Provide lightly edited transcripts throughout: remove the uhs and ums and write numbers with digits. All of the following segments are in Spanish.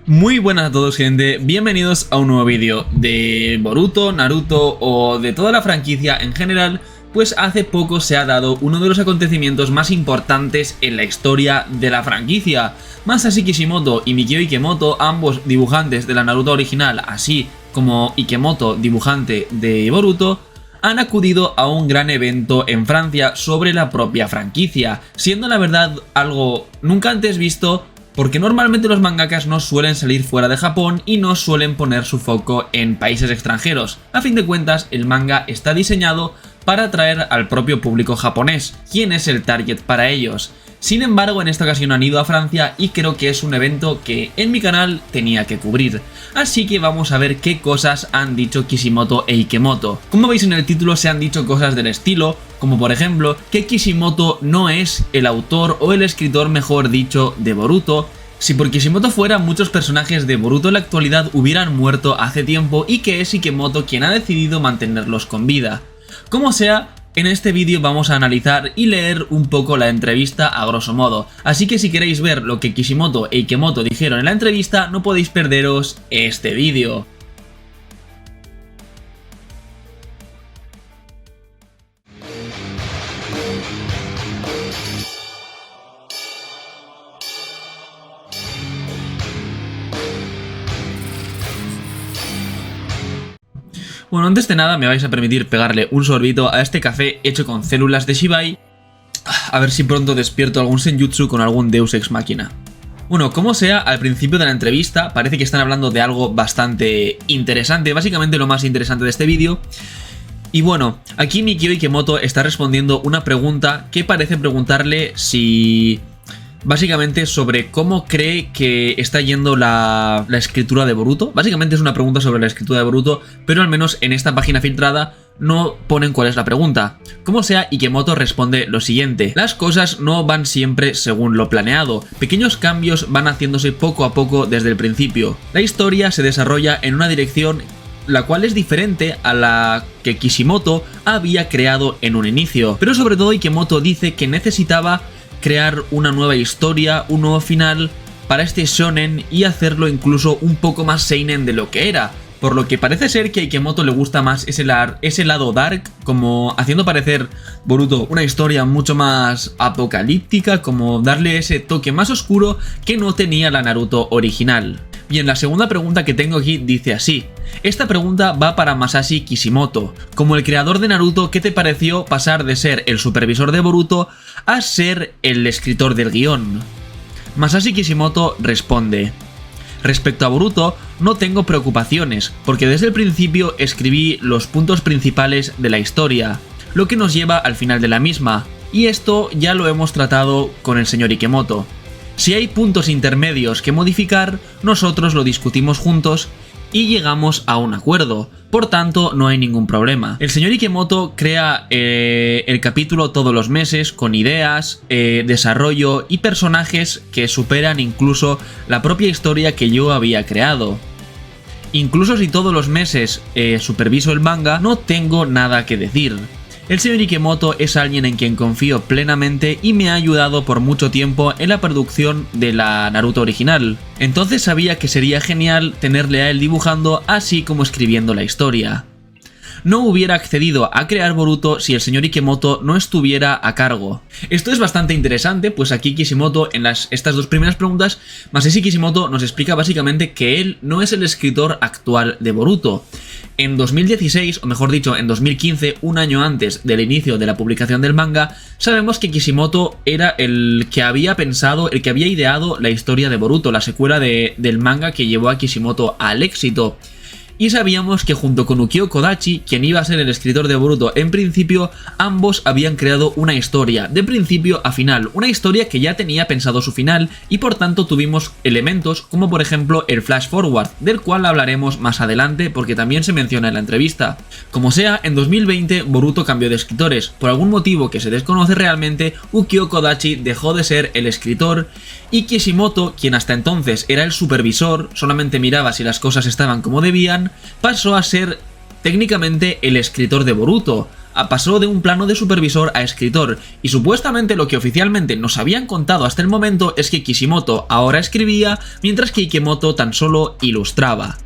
Muy buenas a todos, gente, bienvenidos a un nuevo vídeo de Boruto, Naruto o de toda la franquicia en general. Pues hace poco se ha dado uno de los acontecimientos más importantes en la historia de la franquicia. Masashi Kishimoto y Mikio Ikemoto, ambos dibujantes de la Naruto original, así como Ikemoto, dibujante de Boruto, han acudido a un gran evento en Francia sobre la propia franquicia, siendo la verdad algo nunca antes visto, porque normalmente los mangakas no suelen salir fuera de Japón y no suelen poner su foco en países extranjeros. A fin de cuentas, el manga está diseñado para atraer al propio público japonés, quien es el target para ellos. Sin embargo, en esta ocasión han ido a Francia y creo que es un evento que en mi canal tenía que cubrir. Así que vamos a ver qué cosas han dicho Kishimoto e Ikemoto. Como veis en el título, se han dicho cosas del estilo, como por ejemplo que Kishimoto no es el autor o el escritor, mejor dicho, de Boruto. Si por Kishimoto fuera, muchos personajes de Boruto en la actualidad hubieran muerto hace tiempo y que es Ikemoto quien ha decidido mantenerlos con vida. Como sea, en este vídeo vamos a analizar y leer un poco la entrevista a grosso modo, así que si queréis ver lo que Kishimoto e Ikemoto dijeron en la entrevista, no podéis perderos este vídeo. Bueno, antes de nada me vais a permitir pegarle un sorbito a este café hecho con células de Shibai. A ver si pronto despierto algún Senjutsu con algún Deus Ex Machina. Bueno, como sea, al principio de la entrevista parece que están hablando de algo bastante interesante, básicamente lo más interesante de este vídeo. Y bueno, aquí Mikio Ikemoto está respondiendo una pregunta que parece preguntarle si... básicamente sobre cómo cree que está yendo la escritura de Boruto. Básicamente es una pregunta sobre la escritura de Boruto, pero al menos en esta página filtrada no ponen cuál es la pregunta. Como sea, Ikemoto responde lo siguiente: las cosas no van siempre según lo planeado, pequeños cambios van haciéndose poco a poco desde el principio. La historia se desarrolla en una dirección la cual es diferente a la que Kishimoto había creado en un inicio, pero sobre todo Ikemoto dice que necesitaba crear una nueva historia, un nuevo final para este shonen y hacerlo incluso un poco más seinen de lo que era. Por lo que parece ser que a Ikemoto le gusta más ese lado dark, como haciendo parecer Boruto una historia mucho más apocalíptica, como darle ese toque más oscuro que no tenía la Naruto original. Bien, la segunda pregunta que tengo aquí dice así: esta pregunta va para Masashi Kishimoto. Como el creador de Naruto, ¿qué te pareció pasar de ser el supervisor de Boruto a ser el escritor del guión? Masashi Kishimoto responde: respecto a Boruto, no tengo preocupaciones, porque desde el principio escribí los puntos principales de la historia, lo que nos lleva al final de la misma, y esto ya lo hemos tratado con el señor Ikemoto. Si hay puntos intermedios que modificar, nosotros lo discutimos juntos y llegamos a un acuerdo, por tanto no hay ningún problema. El señor Ikemoto crea el capítulo todos los meses con ideas, desarrollo y personajes que superan incluso la propia historia que yo había creado. Incluso si todos los meses superviso el manga, no tengo nada que decir. El señor Ikemoto es alguien en quien confío plenamente y me ha ayudado por mucho tiempo en la producción de la Naruto original. Entonces sabía que sería genial tenerle a él dibujando así como escribiendo la historia. No hubiera accedido a crear Boruto si el señor Ikemoto no estuviera a cargo. Esto es bastante interesante, pues aquí Kishimoto, en estas dos primeras preguntas, Masashi Kishimoto nos explica básicamente que él no es el escritor actual de Boruto. En 2016, o mejor dicho, en 2015, un año antes del inicio de la publicación del manga, sabemos que Kishimoto era el que había pensado, el que había ideado la historia de Boruto, la secuela del manga que llevó a Kishimoto al éxito. Y sabíamos que junto con Ukio Kodachi, quien iba a ser el escritor de Boruto en principio, ambos habían creado una historia, de principio a final, una historia que ya tenía pensado su final y por tanto tuvimos elementos como por ejemplo el flash forward, del cual hablaremos más adelante porque también se menciona en la entrevista. Como sea, en 2020 Boruto cambió de escritores, por algún motivo que se desconoce realmente, Ukio Kodachi dejó de ser el escritor y Kishimoto, quien hasta entonces era el supervisor, solamente miraba si las cosas estaban como debían, pasó a ser técnicamente el escritor de Boruto, pasó de un plano de supervisor a escritor, y supuestamente lo que oficialmente nos habían contado hasta el momento es que Kishimoto ahora escribía, mientras que Ikemoto tan solo ilustraba.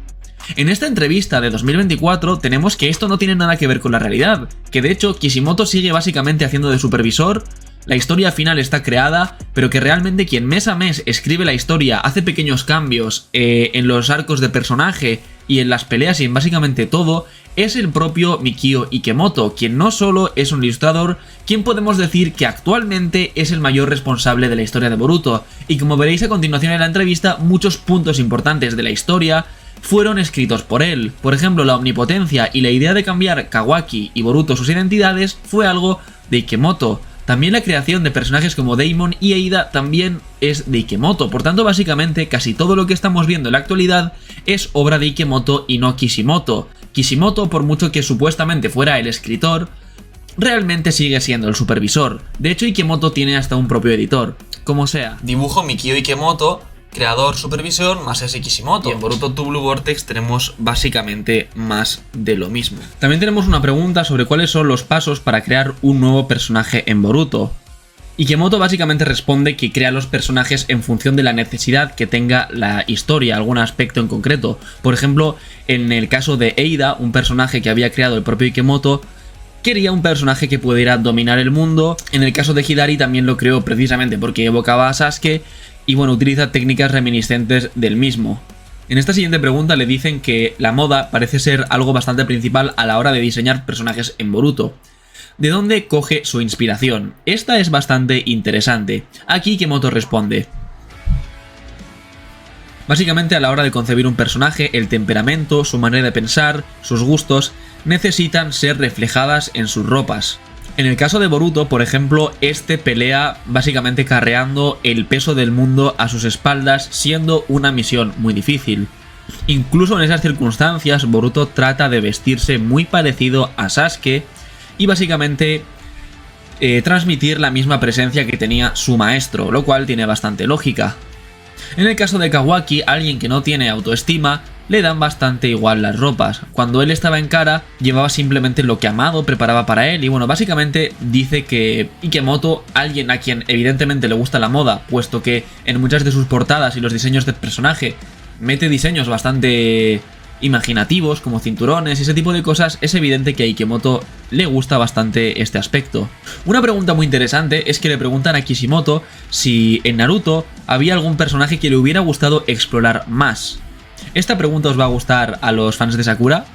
En esta entrevista de 2024 tenemos que esto no tiene nada que ver con la realidad, que de hecho Kishimoto sigue básicamente haciendo de supervisor, la historia final está creada, pero que realmente quien mes a mes escribe la historia, hace pequeños cambios en los arcos de personaje y en las peleas y en básicamente todo, es el propio Mikio Ikemoto, quien no solo es un ilustrador, quien podemos decir que actualmente es el mayor responsable de la historia de Boruto, y como veréis a continuación en la entrevista, muchos puntos importantes de la historia fueron escritos por él. Por ejemplo, la omnipotencia y la idea de cambiar Kawaki y Boruto sus identidades fue algo de Ikemoto. También la creación de personajes como Daimon y Eida también es de Ikemoto. Por tanto, básicamente casi todo lo que estamos viendo en la actualidad es obra de Ikemoto y no Kishimoto. Kishimoto, por mucho que supuestamente fuera el escritor, realmente sigue siendo el supervisor. De hecho, Ikemoto tiene hasta un propio editor. Como sea, dibujo Mikio Ikemoto, creador, supervisor, más ese Kishimoto. Y en Boruto 2 Blue Vortex tenemos básicamente más de lo mismo. También tenemos una pregunta sobre cuáles son los pasos para crear un nuevo personaje en Boruto. Ikemoto básicamente responde que crea los personajes en función de la necesidad que tenga la historia, algún aspecto en concreto. Por ejemplo, en el caso de Eida, un personaje que había creado el propio Ikemoto, quería un personaje que pudiera dominar el mundo. En el caso de Hidari también lo creó precisamente porque evocaba a Sasuke y bueno, utiliza técnicas reminiscentes del mismo. En esta siguiente pregunta le dicen que la moda parece ser algo bastante principal a la hora de diseñar personajes en Boruto. ¿De dónde coge su inspiración? Esta es bastante interesante. Aquí Ikemoto responde: básicamente a la hora de concebir un personaje, el temperamento, su manera de pensar, sus gustos, necesitan ser reflejadas en sus ropas. En el caso de Boruto, por ejemplo, este pelea básicamente carreando el peso del mundo a sus espaldas, siendo una misión muy difícil. Incluso en esas circunstancias, Boruto trata de vestirse muy parecido a Sasuke y básicamente transmitir la misma presencia que tenía su maestro, lo cual tiene bastante lógica. En el caso de Kawaki, alguien que no tiene autoestima, le dan bastante igual las ropas. Cuando él estaba en Kara, llevaba simplemente lo que Amado preparaba para él. Y bueno, básicamente dice que Ikemoto, alguien a quien evidentemente le gusta la moda, puesto que en muchas de sus portadas y los diseños del personaje mete diseños bastante imaginativos, como cinturones y ese tipo de cosas, es evidente que a Ikemoto le gusta bastante este aspecto. Una pregunta muy interesante es que le preguntan a Kishimoto si en Naruto había algún personaje que le hubiera gustado explorar más. Esta pregunta os va a gustar a los fans de Sakura,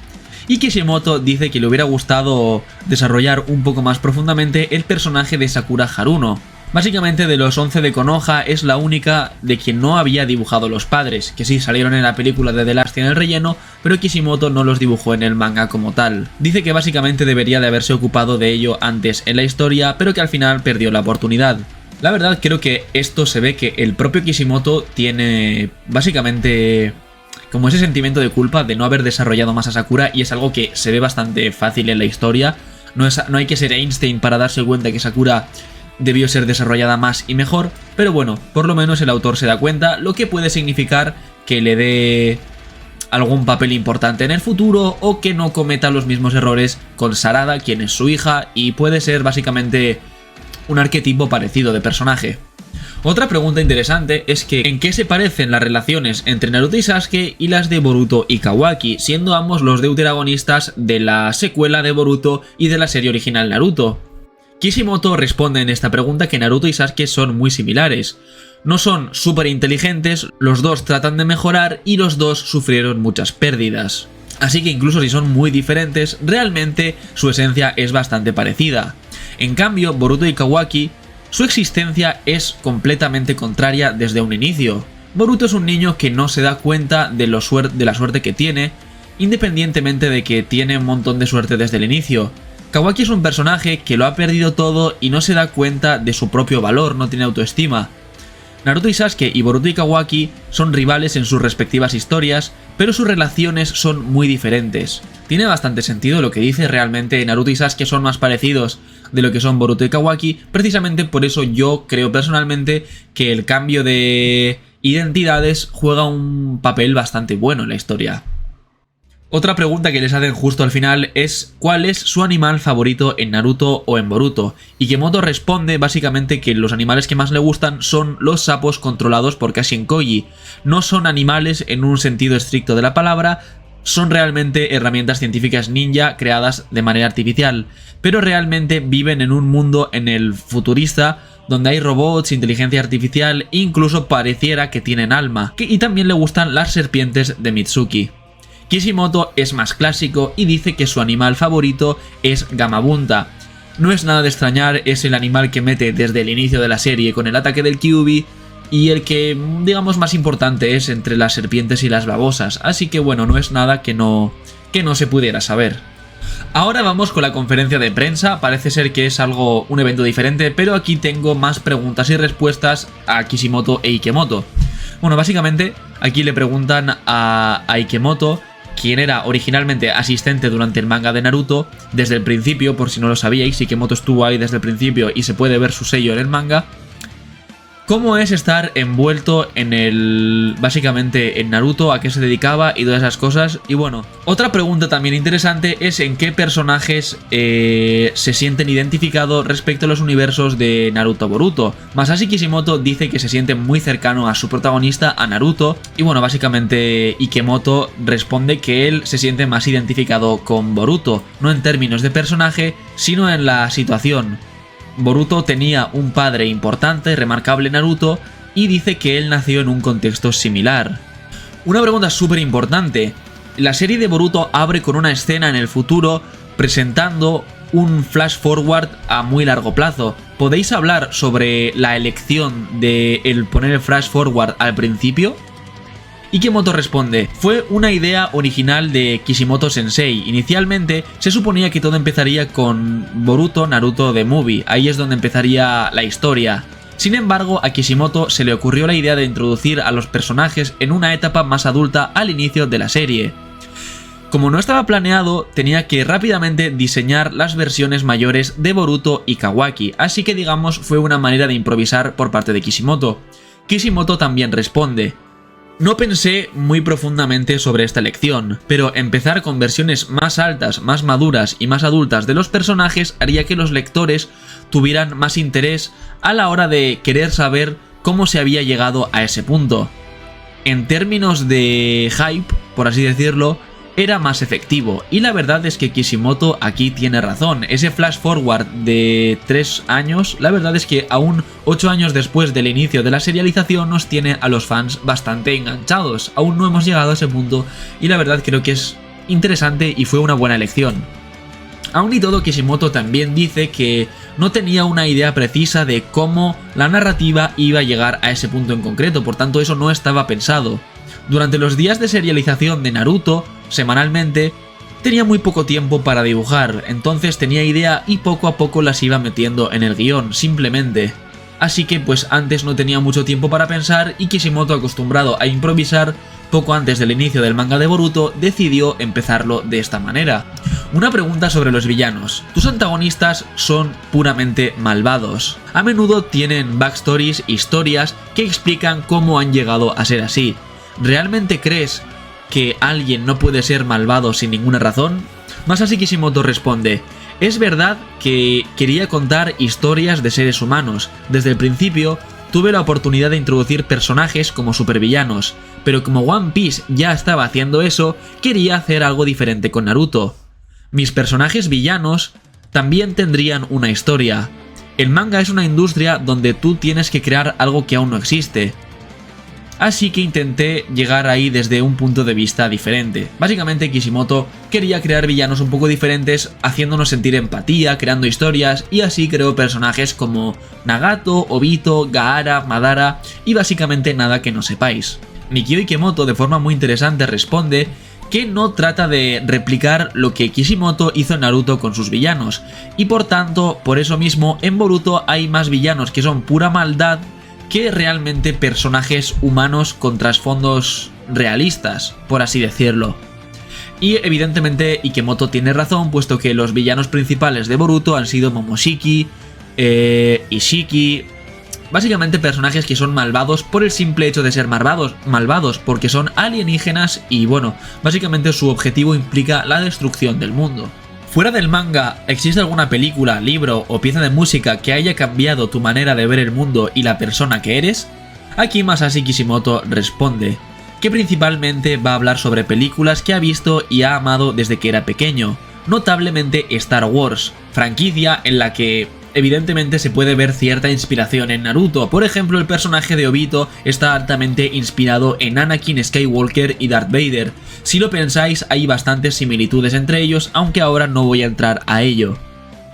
y Kishimoto dice que le hubiera gustado desarrollar un poco más profundamente el personaje de Sakura Haruno. Básicamente, de los 11 de Konoha es la única de quien no había dibujado los padres, que sí salieron en la película de The Last en el relleno, pero Kishimoto no los dibujó en el manga como tal. Dice que básicamente debería de haberse ocupado de ello antes en la historia, pero que al final perdió la oportunidad. La verdad, creo que esto se ve que el propio Kishimoto tiene básicamente como ese sentimiento de culpa de no haber desarrollado más a Sakura, y es algo que se ve bastante fácil en la historia. No hay que ser Einstein para darse cuenta que Sakura debió ser desarrollada más y mejor, pero bueno, por lo menos el autor se da cuenta, lo que puede significar que le dé algún papel importante en el futuro o que no cometa los mismos errores con Sarada, quien es su hija, y puede ser básicamente un arquetipo parecido de personaje. Otra pregunta interesante es que ¿en qué se parecen las relaciones entre Naruto y Sasuke y las de Boruto y Kawaki, siendo ambos los deuteragonistas de la secuela de Boruto y de la serie original Naruto? Kishimoto responde en esta pregunta que Naruto y Sasuke son muy similares. No son súper inteligentes, los dos tratan de mejorar y los dos sufrieron muchas pérdidas. Así que incluso si son muy diferentes, realmente su esencia es bastante parecida. En cambio, Boruto y Kawaki, su existencia es completamente contraria desde un inicio. Boruto es un niño que no se da cuenta de la suerte que tiene, independientemente de que tiene un montón de suerte desde el inicio. Kawaki es un personaje que lo ha perdido todo y no se da cuenta de su propio valor, no tiene autoestima. Naruto y Sasuke y Boruto y Kawaki son rivales en sus respectivas historias, pero sus relaciones son muy diferentes. Tiene bastante sentido lo que dice, realmente Naruto y Sasuke son más parecidos de lo que son Boruto y Kawaki, precisamente por eso yo creo personalmente que el cambio de identidades juega un papel bastante bueno en la historia. Otra pregunta que les hacen justo al final es ¿cuál es su animal favorito en Naruto o en Boruto? Ikemoto responde básicamente que los animales que más le gustan son los sapos controlados por Kashin Koji. No son animales en un sentido estricto de la palabra, son realmente herramientas científicas ninja creadas de manera artificial, pero realmente viven en un mundo en el futurista donde hay robots, inteligencia artificial e incluso pareciera que tienen alma. Y también le gustan las serpientes de Mitsuki. Kishimoto es más clásico y dice que su animal favorito es Gamabunta. No es nada de extrañar, es el animal que mete desde el inicio de la serie con el ataque del Kyuubi y el que, digamos, más importante es entre las serpientes y las babosas, así que bueno, no es nada que no se pudiera saber. Ahora vamos con la conferencia de prensa, parece ser que es un evento diferente, pero aquí tengo más preguntas y respuestas a Kishimoto e Ikemoto. Bueno, básicamente aquí le preguntan a Ikemoto, quien era originalmente asistente durante el manga de Naruto, desde el principio, por si no lo sabíais, Ikemoto estuvo ahí desde el principio y se puede ver su sello en el manga. ¿Cómo es estar envuelto básicamente en Naruto, a qué se dedicaba y todas esas cosas? Y bueno, otra pregunta también interesante es en qué personajes se sienten identificados respecto a los universos de Naruto Boruto. Masashi Kishimoto dice que se siente muy cercano a su protagonista, a Naruto, y bueno, básicamente Ikemoto responde que él se siente más identificado con Boruto, no en términos de personaje, sino en la situación. Boruto tenía un padre importante, remarcable Naruto, y dice que él nació en un contexto similar. Una pregunta súper importante. La serie de Boruto abre con una escena en el futuro presentando un flash forward a muy largo plazo. ¿Podéis hablar sobre la elección de poner el flash forward al principio? Ikemoto responde, fue una idea original de Kishimoto Sensei. Inicialmente se suponía que todo empezaría con Boruto Naruto The Movie, ahí es donde empezaría la historia. Sin embargo, a Kishimoto se le ocurrió la idea de introducir a los personajes en una etapa más adulta al inicio de la serie. Como no estaba planeado, tenía que rápidamente diseñar las versiones mayores de Boruto y Kawaki, así que digamos fue una manera de improvisar por parte de Kishimoto. Kishimoto también responde, no pensé muy profundamente sobre esta elección, pero empezar con versiones más altas, más maduras y más adultas de los personajes haría que los lectores tuvieran más interés a la hora de querer saber cómo se había llegado a ese punto. En términos de hype, por así decirlo, era más efectivo, y la verdad es que Kishimoto aquí tiene razón. Ese flash forward de 3 años, la verdad es que aún 8 años después del inicio de la serialización nos tiene a los fans bastante enganchados. Aún no hemos llegado a ese punto y la verdad creo que es interesante y fue una buena elección. Aún y todo, Kishimoto también dice que no tenía una idea precisa de cómo la narrativa iba a llegar a ese punto en concreto, por tanto eso no estaba pensado. Durante los días de serialización de Naruto, semanalmente, tenía muy poco tiempo para dibujar, entonces tenía idea y poco a poco las iba metiendo en el guión, simplemente. Así que pues antes no tenía mucho tiempo para pensar y Kishimoto, acostumbrado a improvisar, poco antes del inicio del manga de Boruto, decidió empezarlo de esta manera. Una pregunta sobre los villanos. Tus antagonistas son puramente malvados. A menudo tienen backstories, historias que explican cómo han llegado a ser así. ¿Realmente crees que alguien no puede ser malvado sin ninguna razón? Masashi Kishimoto responde, es verdad que quería contar historias de seres humanos. Desde el principio tuve la oportunidad de introducir personajes como supervillanos, pero como One Piece ya estaba haciendo eso, quería hacer algo diferente con Naruto. Mis personajes villanos también tendrían una historia. El manga es una industria donde tú tienes que crear algo que aún no existe. Así que intenté llegar ahí desde un punto de vista diferente. Básicamente Kishimoto quería crear villanos un poco diferentes, haciéndonos sentir empatía, creando historias, y así creó personajes como Nagato, Obito, Gaara, Madara y básicamente nada que no sepáis. Mikio Ikemoto de forma muy interesante responde que no trata de replicar lo que Kishimoto hizo en Naruto con sus villanos, y por tanto, por eso mismo, en Boruto hay más villanos que son pura maldad que realmente personajes humanos con trasfondos realistas, por así decirlo. Y evidentemente Ikemoto tiene razón, puesto que los villanos principales de Boruto han sido Momoshiki, Ishiki, básicamente personajes que son malvados por el simple hecho de ser malvados porque son alienígenas y bueno, básicamente su objetivo implica la destrucción del mundo. Fuera del manga, ¿existe alguna película, libro o pieza de música que haya cambiado tu manera de ver el mundo y la persona que eres? Aquí Masashi Kishimoto responde que principalmente va a hablar sobre películas que ha visto y ha amado desde que era pequeño, notablemente Star Wars, franquicia en la que evidentemente se puede ver cierta inspiración en Naruto. Por ejemplo, el personaje de Obito está altamente inspirado en Anakin Skywalker y Darth Vader. Si lo pensáis, hay bastantes similitudes entre ellos, aunque ahora no voy a entrar a ello.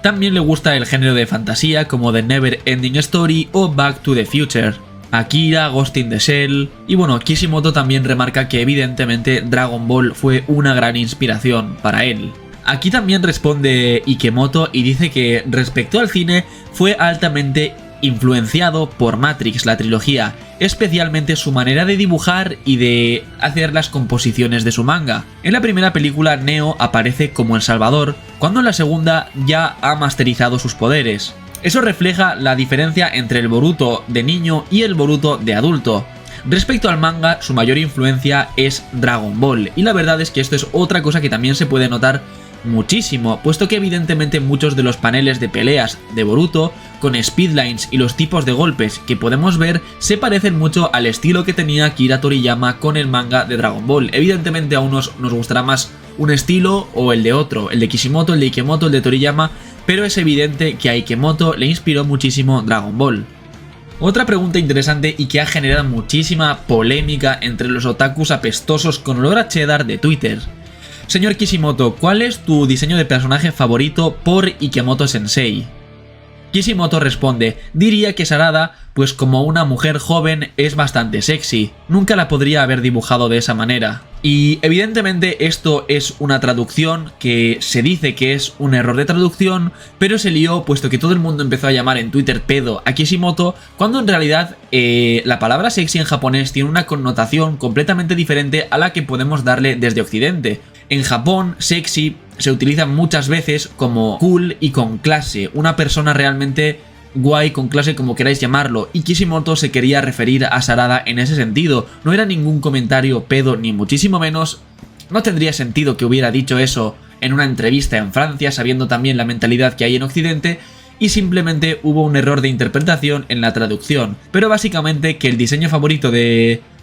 También le gusta el género de fantasía como The Never Ending Story o Back to the Future, Akira, Ghost in the Shell, y bueno, Kishimoto también remarca que evidentemente Dragon Ball fue una gran inspiración para él. Aquí también responde Ikemoto y dice que respecto al cine fue altamente influenciado por Matrix, la trilogía, especialmente su manera de dibujar y de hacer las composiciones de su manga. En la primera película Neo aparece como El Salvador, cuando en la segunda ya ha masterizado sus poderes. Eso refleja la diferencia entre el Boruto de niño y el Boruto de adulto. Respecto al manga, su mayor influencia es Dragon Ball, y la verdad es que esto es otra cosa que también se puede notar muchísimo, puesto que evidentemente muchos de los paneles de peleas de Boruto, con speedlines y los tipos de golpes que podemos ver, se parecen mucho al estilo que tenía Akira Toriyama con el manga de Dragon Ball. Evidentemente a unos nos gustará más un estilo o el de otro, el de Kishimoto, el de Ikemoto, el de Toriyama, pero es evidente que a Ikemoto le inspiró muchísimo Dragon Ball. Otra pregunta interesante y que ha generado muchísima polémica entre los otakus apestosos con olor a cheddar de Twitter. Señor Kishimoto, ¿cuál es tu diseño de personaje favorito por Ikemoto Sensei? Kishimoto responde, diría que Sarada, pues como una mujer joven es bastante sexy, nunca la podría haber dibujado de esa manera. Y evidentemente esto es una traducción que se dice que es un error de traducción, pero se lió puesto que todo el mundo empezó a llamar en Twitter pedo a Kishimoto, cuando en realidad la palabra sexy en japonés tiene una connotación completamente diferente a la que podemos darle desde Occidente. En Japón, sexy se utiliza muchas veces como cool y con clase, una persona realmente guay, con clase, como queráis llamarlo, y Kishimoto se quería referir a Sarada en ese sentido. No era ningún comentario pedo, ni muchísimo menos. No tendría sentido que hubiera dicho eso en una entrevista en Francia, sabiendo también la mentalidad que hay en Occidente, y simplemente hubo un error de interpretación en la traducción. Pero básicamente que el diseño favorito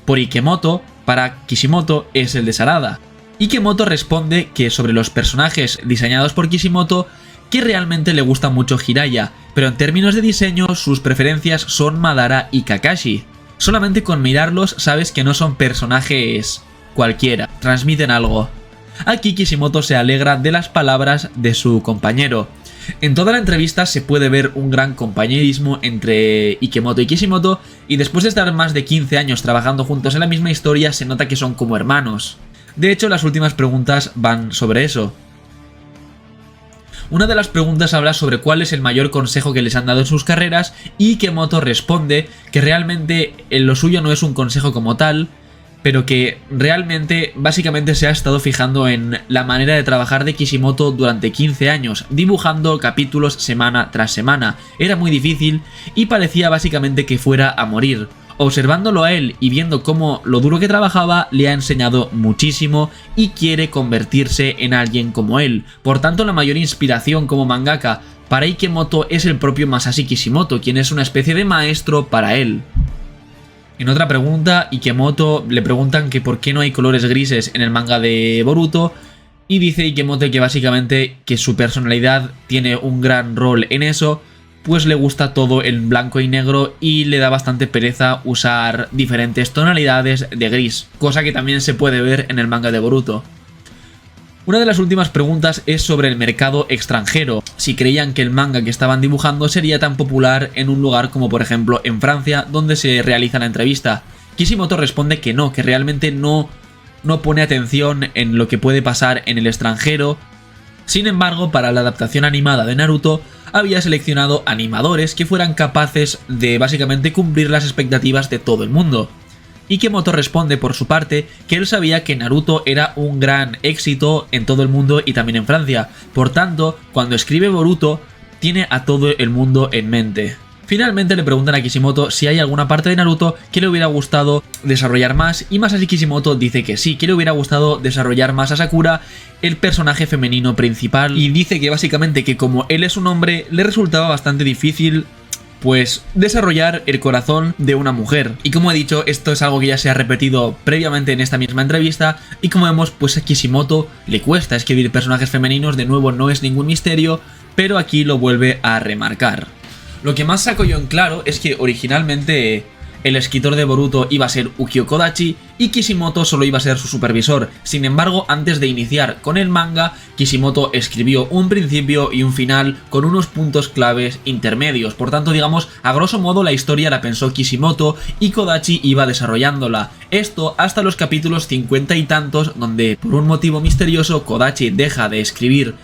por Ikemoto para Kishimoto es el de Sarada. Ikemoto responde que sobre los personajes diseñados por Kishimoto, que realmente le gusta mucho Jiraiya, pero en términos de diseño sus preferencias son Madara y Kakashi. Solamente con mirarlos sabes que no son personajes cualquiera, transmiten algo. Aquí Kishimoto se alegra de las palabras de su compañero. En toda la entrevista se puede ver un gran compañerismo entre Ikemoto y Kishimoto, y después de estar más de 15 años trabajando juntos en la misma historia se nota que son como hermanos. De hecho, las últimas preguntas van sobre eso. Una de las preguntas habla sobre cuál es el mayor consejo que les han dado en sus carreras, y Ikemoto responde que realmente lo suyo no es un consejo como tal, pero que realmente básicamente se ha estado fijando en la manera de trabajar de Kishimoto durante 15 años, dibujando capítulos semana tras semana. Era muy difícil y parecía básicamente que fuera a morir. Observándolo a él y viendo cómo lo duro que trabajaba, le ha enseñado muchísimo y quiere convertirse en alguien como él. Por tanto, la mayor inspiración como mangaka para Ikemoto es el propio Masashi Kishimoto, quien es una especie de maestro para él. En otra pregunta, Ikemoto le preguntan que por qué no hay colores grises en el manga de Boruto, y dice Ikemoto que básicamente que su personalidad tiene un gran rol en eso, pues le gusta todo en blanco y negro y le da bastante pereza usar diferentes tonalidades de gris, cosa que también se puede ver en el manga de Boruto. Una de las últimas preguntas es sobre el mercado extranjero, si creían que el manga que estaban dibujando sería tan popular en un lugar como por ejemplo en Francia, donde se realiza la entrevista. Kishimoto responde que no, que realmente no pone atención en lo que puede pasar en el extranjero. Sin embargo, para la adaptación animada de Naruto, había seleccionado animadores que fueran capaces de básicamente cumplir las expectativas de todo el mundo. Ikemoto responde por su parte que él sabía que Naruto era un gran éxito en todo el mundo y también en Francia. Por tanto, cuando escribe Boruto, tiene a todo el mundo en mente. Finalmente le preguntan a Kishimoto si hay alguna parte de Naruto que le hubiera gustado desarrollar más, y Masashi Kishimoto dice que sí, que le hubiera gustado desarrollar más a Sakura, el personaje femenino principal, y dice que básicamente que como él es un hombre, le resultaba bastante difícil pues desarrollar el corazón de una mujer. Y como he dicho, esto es algo que ya se ha repetido previamente en esta misma entrevista, y como vemos, pues a Kishimoto le cuesta escribir personajes femeninos, de nuevo no es ningún misterio, pero aquí lo vuelve a remarcar. Lo que más saco yo en claro es que originalmente el escritor de Boruto iba a ser Ukio Kodachi y Kishimoto solo iba a ser su supervisor. Sin embargo, antes de iniciar con el manga, Kishimoto escribió un principio y un final con unos puntos claves intermedios. Por tanto, digamos, a grosso modo la historia la pensó Kishimoto y Kodachi iba desarrollándola. Esto hasta los capítulos 50 y tantos, donde por un motivo misterioso Kodachi deja de escribir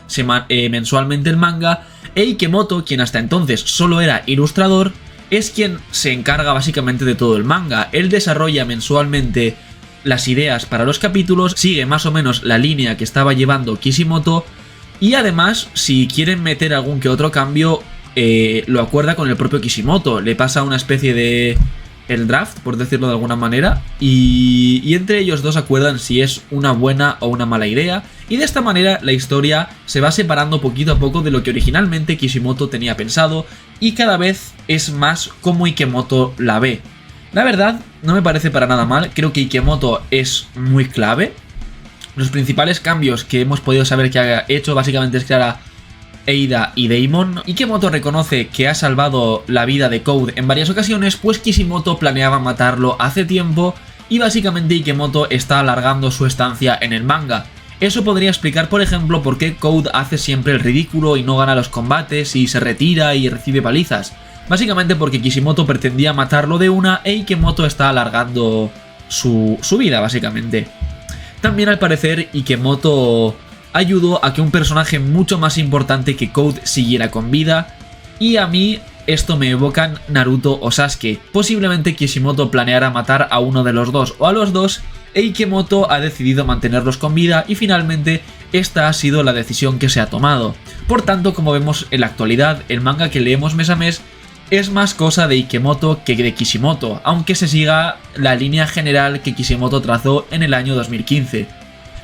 mensualmente el manga, e Ikemoto, quien hasta entonces solo era ilustrador, es quien se encarga básicamente de todo el manga. Él desarrolla mensualmente las ideas para los capítulos, sigue más o menos la línea que estaba llevando Kishimoto, y además, si quieren meter algún que otro cambio, lo acuerda con el propio Kishimoto. Le pasa una especie de el draft, por decirlo de alguna manera, y entre ellos dos acuerdan si es una buena o una mala idea, y de esta manera la historia se va separando poquito a poco de lo que originalmente Kishimoto tenía pensado, y cada vez es más como Ikemoto la ve. La verdad, no me parece para nada mal, creo que Ikemoto es muy clave. Los principales cambios que hemos podido saber que ha hecho básicamente es crear a Eida y Daemon. Ikemoto reconoce que ha salvado la vida de Code en varias ocasiones, pues Kishimoto planeaba matarlo hace tiempo, y básicamente Ikemoto está alargando su estancia en el manga. Eso podría explicar, por ejemplo, por qué Code hace siempre el ridículo y no gana los combates y se retira y recibe palizas. Básicamente porque Kishimoto pretendía matarlo de una e Ikemoto está alargando su vida, básicamente. También, al parecer, Ikemoto ayudó a que un personaje mucho más importante que Code siguiera con vida, y a mí esto me evocan Naruto o Sasuke. Posiblemente Kishimoto planeara matar a uno de los dos o a los dos, e Ikemoto ha decidido mantenerlos con vida, y finalmente esta ha sido la decisión que se ha tomado. Por tanto, como vemos en la actualidad, el manga que leemos mes a mes es más cosa de Ikemoto que de Kishimoto, aunque se siga la línea general que Kishimoto trazó en el año 2015.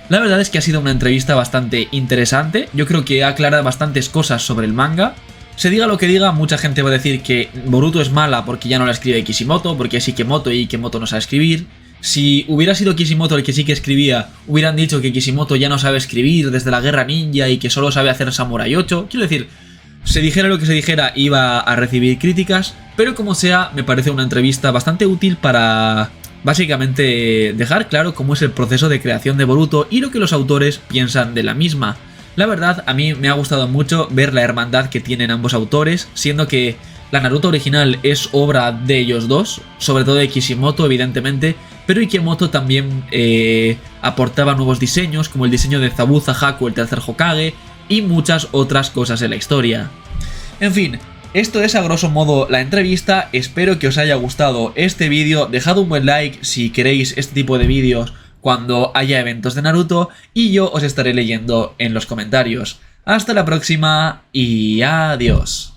La verdad es que ha sido una entrevista bastante interesante, yo creo que aclara bastantes cosas sobre el manga. Se diga lo que diga, mucha gente va a decir que Boruto es mala porque ya no la escribe Kishimoto, porque es Ikemoto y Ikemoto no sabe escribir. Si hubiera sido Kishimoto el que sí que escribía, hubieran dicho que Kishimoto ya no sabe escribir desde la Guerra Ninja y que solo sabe hacer Samurai 8. Quiero decir, se dijera lo que se dijera, iba a recibir críticas, pero como sea, me parece una entrevista bastante útil para básicamente dejar claro cómo es el proceso de creación de Boruto y lo que los autores piensan de la misma. La verdad, a mí me ha gustado mucho ver la hermandad que tienen ambos autores, siendo que la Naruto original es obra de ellos dos, sobre todo de Kishimoto, evidentemente, pero Ikemoto también aportaba nuevos diseños, como el diseño de Zabuza Haku, el tercer Hokage, y muchas otras cosas en la historia. En fin, esto es a grosso modo la entrevista. Espero que os haya gustado este vídeo. Dejad un buen like si queréis este tipo de vídeos cuando haya eventos de Naruto, y yo os estaré leyendo en los comentarios. Hasta la próxima y adiós.